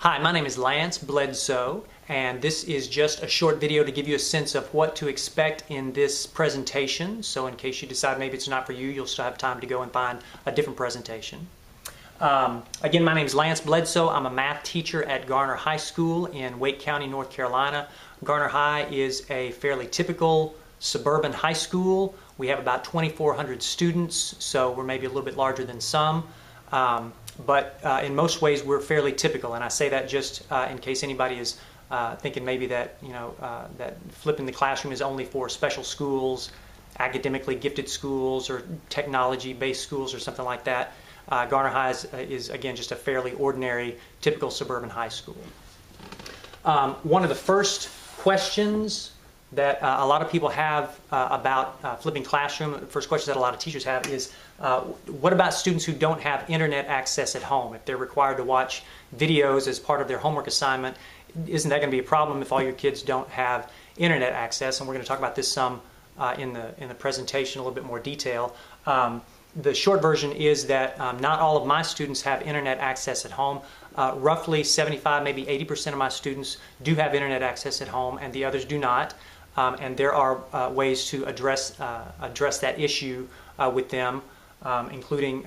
Hi, my name is Lance Bledsoe, and this is just a short video to give you a sense of what to expect in this presentation. So in case you decide maybe it's not for you, you'll still have time to go and find a different presentation. Again, my name is Lance Bledsoe. I'm a math teacher at Garner High School in Wake County, North Carolina. Garner High is a fairly typical suburban high school. We have about 2,400 students, so we're maybe a little bit larger than some. But in most ways, we're fairly typical, and I say that just in case anybody is thinking maybe that that flipping the classroom is only for special schools, academically gifted schools, or technology-based schools, or something like that. Garner High is again just a fairly ordinary, typical suburban high school. One of the first questions that a lot of people have about flipping classroom, the first question that a lot of teachers have is, what about students who don't have internet access at home? If they're required to watch videos as part of their homework assignment, isn't that going to be a problem if all your kids don't have internet access? And we're going to talk about this some in the presentation, a little bit more detail. The short version is that not all of my students have internet access at home. Roughly 75, maybe 80% of my students do have internet access at home, and the others do not. And there are ways to address that issue with them, including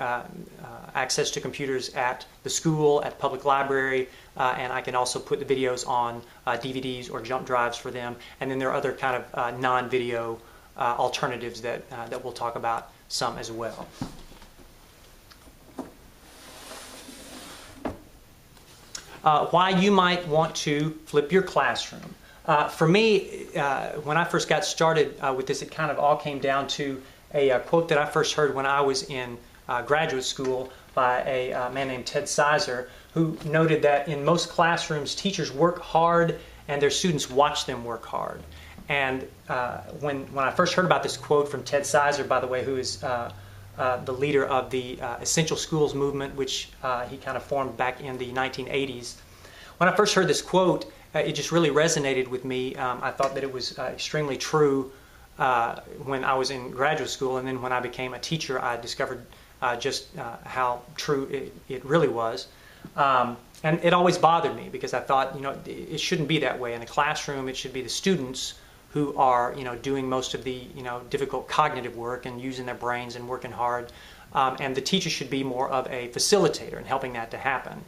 access to computers at the school, at public library, and I can also put the videos on DVDs or jump drives for them. And then there are other kind of non-video alternatives that we'll talk about some as well. Why you might want to flip your classroom. For me, when I first got started with this, it kind of all came down to a quote that I first heard when I was in graduate school by a man named Ted Sizer, who noted that in most classrooms, teachers work hard and their students watch them work hard. And when I first heard about this quote from Ted Sizer, by the way, who is the leader of the Essential Schools movement, which he kind of formed back in the 1980s. When I first heard this quote, it just really resonated with me. I thought that it was extremely true when I was in graduate school, and then when I became a teacher, I discovered just how true it really was. And it always bothered me because I thought, it shouldn't be that way. In a classroom, it should be the students who are, doing most of the, difficult cognitive work and using their brains and working hard. And the teacher should be more of a facilitator in helping that to happen.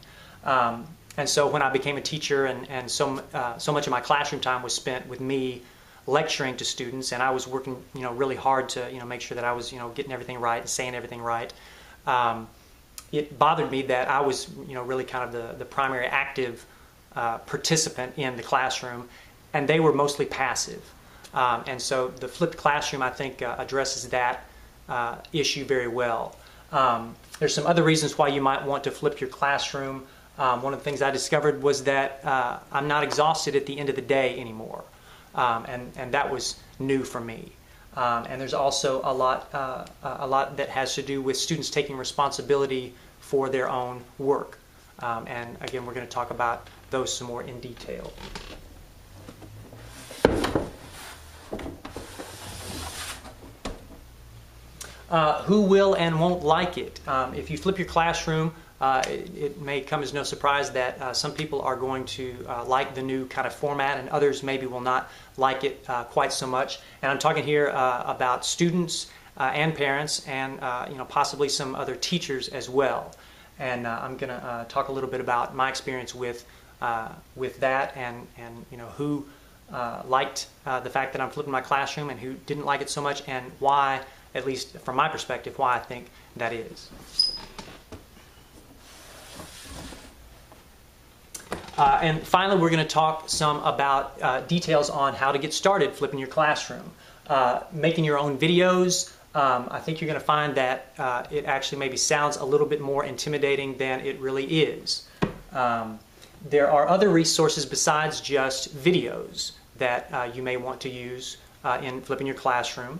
And so when I became a teacher, and so much of my classroom time was spent with me lecturing to students, and I was working, really hard to, make sure that I was, getting everything right and saying everything right. It bothered me that I was, really kind of the primary active participant in the classroom, and they were mostly passive. And so the flipped classroom, I think, addresses that issue very well. There's some other reasons why you might want to flip your classroom. One of the things I discovered was that I'm not exhausted at the end of the day anymore, and that was new for me. And there's also a lot that has to do with students taking responsibility for their own work. And again, we're going to talk about those some more in detail. Who will and won't like it? If you flip your classroom, it may come as no surprise that some people are going to like the new kind of format, and others maybe will not like it quite so much. And I'm talking here about students and parents, and possibly some other teachers as well. And I'm going to talk a little bit about my experience with that, and who liked the fact that I'm flipping my classroom, and who didn't like it so much, and why, at least from my perspective, why I think that is. And finally, we're going to talk some about details on how to get started flipping your classroom. Making your own videos, I think you're going to find that it actually maybe sounds a little bit more intimidating than it really is. There are other resources besides just videos that you may want to use in flipping your classroom.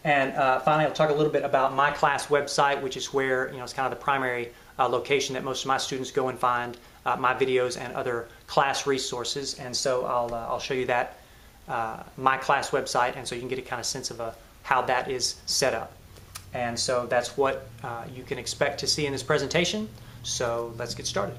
And finally, I'll talk a little bit about my class website, which is where it's kind of the primary location that most of my students go and find my videos and other class resources. And so I'll show you that my class website, and so you can get a kind of sense of how that is set up. And so that's what you can expect to see in this presentation. So let's get started.